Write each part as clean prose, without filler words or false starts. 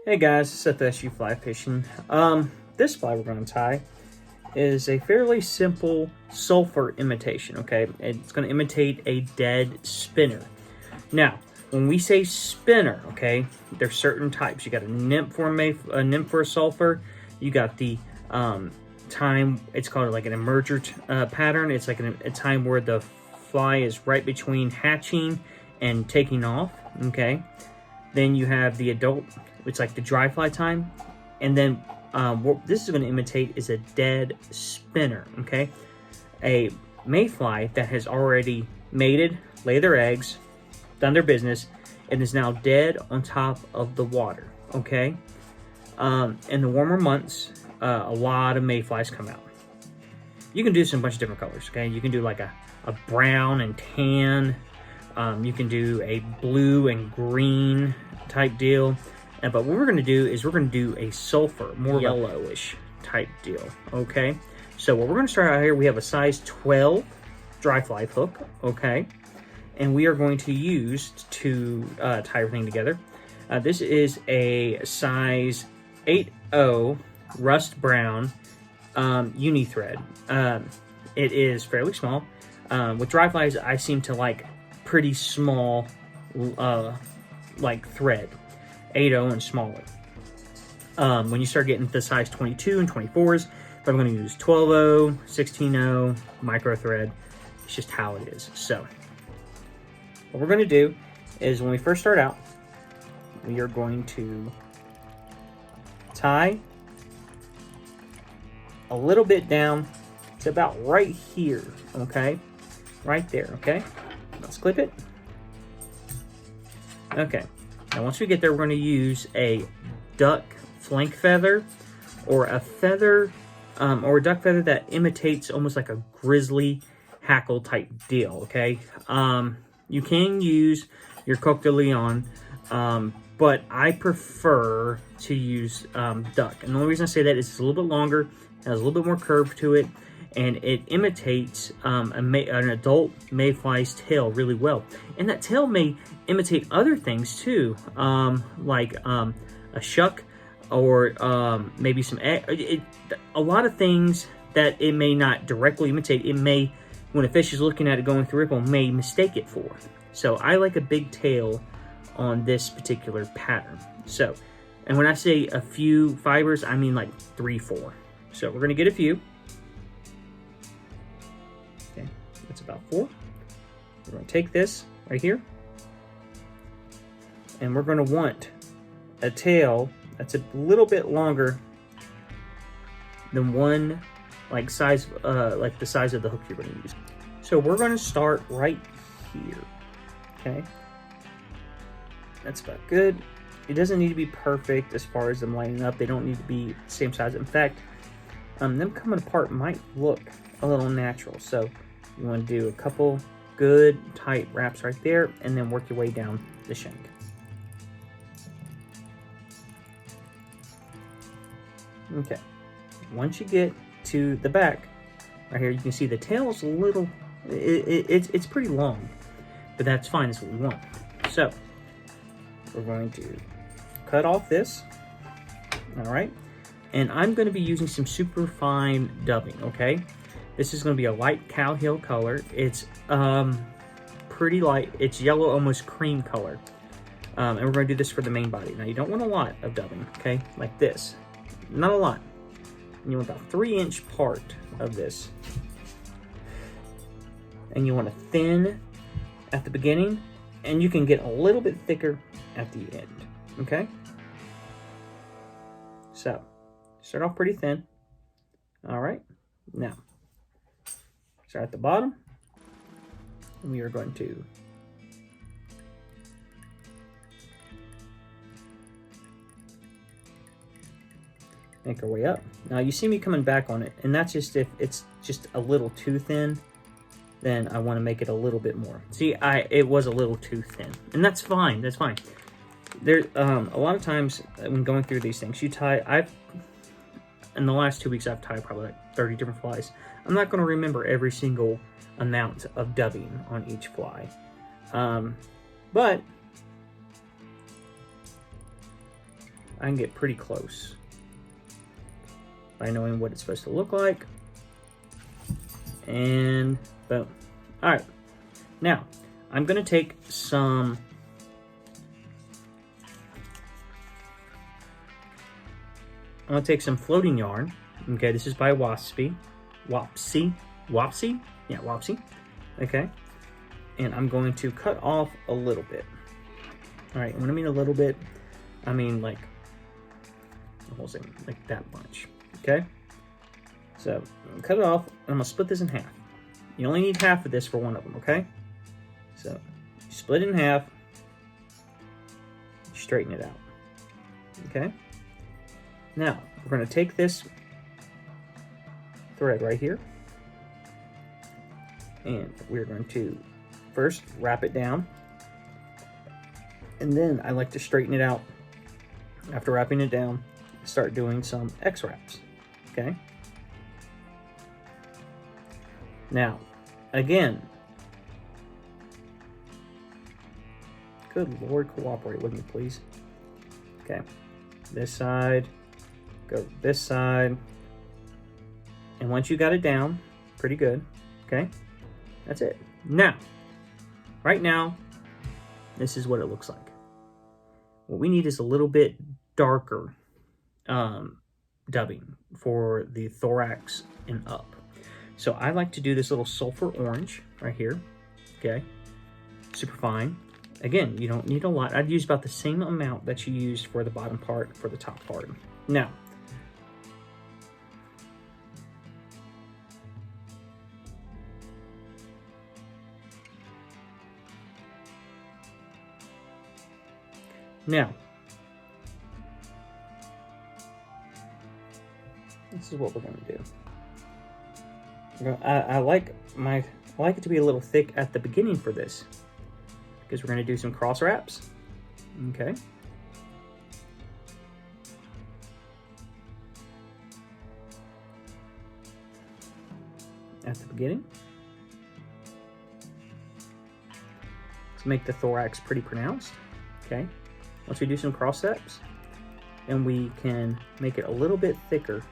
Hey guys, it's FSU Fly Fishing. This fly we're going to tie is a fairly simple sulfur imitation, okay? It's going to imitate a dead spinner. Now, when we say spinner, okay, there's certain types. You got a nymph or a sulfur. You got the time, it's called like an emerger pattern. It's like a time where the fly is right between hatching and taking off, okay? Then you have the adult, it's like the dry fly time. And then what this is going to imitate is a dead spinner, okay? A mayfly that has already mated, laid their eggs, done their business, and is now dead on top of the water, okay? In the warmer months, a lot of mayflies come out. You can do some bunch of different colors, okay? You can do like a brown and tan. You can do a blue and green type deal. But what we're going to do is we're going to do a sulfur, more yellowish type deal, okay? So what we're going to start out here, we have a size 12 dry fly hook, okay? And we are going to use to tie everything together. This is a size 8/0 rust brown uni thread. It is fairly small. With dry flies, I seem to like pretty small like thread, 8/0 and smaller. When you start getting to the size 22 and 24s, I'm going to use 12/0, 16/0 micro thread. It's just how it is. So what we're going to do is when we first start out, we are going to tie a little bit down to about right here, okay? Right there, okay? Let's clip it. Okay. Now once we get there, we're going to use a duck flank feather or a feather or a duck feather that imitates almost like a grizzly hackle type deal, okay? You can use your Coq de Leon, but I prefer to use duck. And the only reason I say that is it's a little bit longer, has a little bit more curve to it, and it imitates an adult mayfly's tail really well. And that tail may imitate other things too, like a shuck or maybe some egg. A lot of things that it may not directly imitate, it may, when a fish is looking at it going through ripple, may mistake it for. So I like a big tail on this particular pattern. So, and when I say a few fibers, I mean like 3, 4. So we're gonna get a few. Okay, that's about 4. We're gonna take this right here, and we're gonna want a tail that's a little bit longer than one like size, like the size of the hook you're gonna use. So we're gonna start right here, okay? That's about good. It doesn't need to be perfect as far as them lining up. They don't need to be the same size. In fact, them coming apart might look a little natural. So you want to do a couple good tight wraps right there and then work your way down the shank. Okay, once you get to the back, right here, you can see the tail is a little, it's pretty long, but that's fine, that's what we want. So we're going to cut off this, all right? And I'm going to be using some super fine dubbing, okay? This is going to be a light cow heel color. It's pretty light. It's yellow, almost cream color. And we're going to do this for the main body. Now, you don't want a lot of dubbing, okay? Like this. Not a lot. And you want about 3-inch part of this. And you want to thin at the beginning, and you can get a little bit thicker at the end, okay? So, start off pretty thin. All right, now, start at the bottom. And we are going to make our way up. Now you see me coming back on it, and that's just if it's just a little too thin, then I want to make it a little bit more. See, it was a little too thin, and that's fine. That's fine. There, a lot of times when going through these things, you tie. In the last 2 weeks, I've tied probably like 30 different flies. I'm not going to remember every single amount of dubbing on each fly, but I can get pretty close by knowing what it's supposed to look like. And boom. All right. Now, I'm going to take some floating yarn. Okay, this is by Wapsi. Yeah, Wapsi. Okay. And I'm going to cut off a little bit. All right, when I mean a little bit, I mean like the whole thing, like that much. Okay. So cut it off, and I'm gonna split this in half. You only need half of this for one of them, okay? So you split it in half, straighten it out. Okay? Now we're gonna take this thread right here, and we're going to first wrap it down, and then I like to straighten it out after wrapping it down. Start doing some X-wraps. Okay? Now, again, good Lord, cooperate with me, please. Okay, this side, go this side, and once you got it down, pretty good, okay, that's it. Now, right now, this is what it looks like. What we need is a little bit darker dubbing for the thorax and up. So I like to do this little sulfur orange right here, okay? Super fine. Again, you don't need a lot. I'd use about the same amount that you used for the bottom part for the top part. Now, this is what we're gonna do. I like it to be a little thick at the beginning for this, because we're going to do some cross wraps. Okay. At the beginning. To make the thorax pretty pronounced. Okay. Once we do some cross wraps, and we can make it a little bit thicker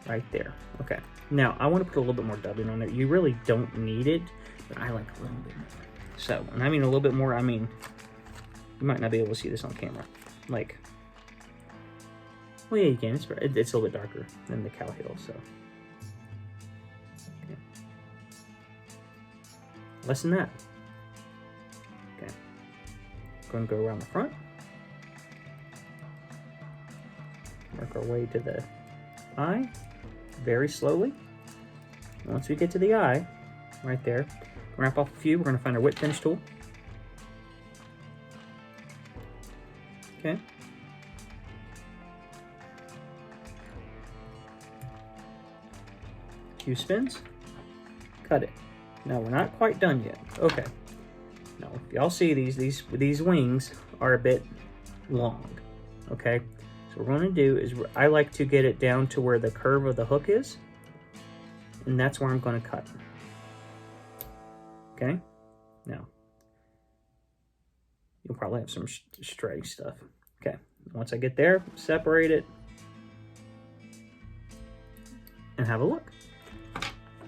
right there. Okay. Now, I want to put a little bit more dubbing on there. You really don't need it, but I like a little bit more. So, and I mean a little bit more, I mean, you might not be able to see this on camera. Like, well, yeah, you can. It's a little bit darker than the cow heel, so. Okay. Less than that. Okay. Going to go around the front. Work our way to the eye. Very slowly. Once we get to the eye, right there, wrap off a few. We're going to find our whip finish tool. Okay. Few spins. Cut it. Now we're not quite done yet. Okay. Now, if y'all see these wings are a bit long. Okay. So what we're going to do is, I like to get it down to where the curve of the hook is, and that's where I'm going to cut. Okay. Now, you'll probably have some stray stuff. Okay. Once I get there, separate it, and have a look.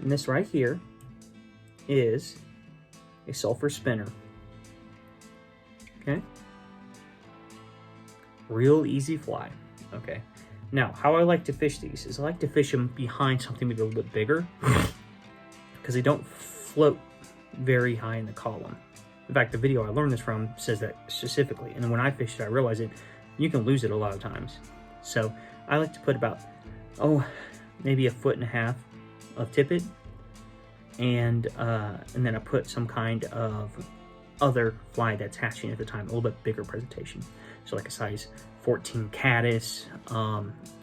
And this right here is a sulfur spinner. Okay. Real easy fly. Okay. Now, how I like to fish these is I like to fish them behind something maybe a little bit bigger, because they don't float very high in the column. In fact, the video I learned this from says that specifically. And then when I fished it, I realized it, you can lose it a lot of times. So I like to put about, maybe 1.5 feet of tippet, and then I put some kind of other fly that's hatching at the time, a little bit bigger presentation. So like a size 14 caddis,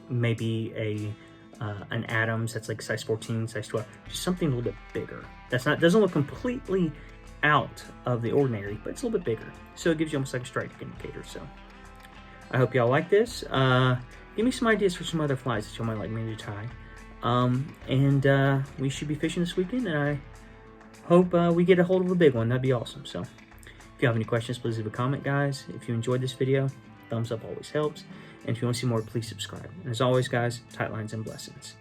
maybe an Adams that's like size 14, size 12, just something a little bit bigger. Doesn't look completely out of the ordinary, but it's a little bit bigger. So it gives you almost like a strike indicator. So I hope y'all like this. Give me some ideas for some other flies that you might like me to tie. And we should be fishing this weekend, and I hope we get a hold of a big one. That'd be awesome. So if you have any questions, please leave a comment, guys. If you enjoyed this video, thumbs up always helps. And if you want to see more, please subscribe. And as always, guys, tight lines and blessings.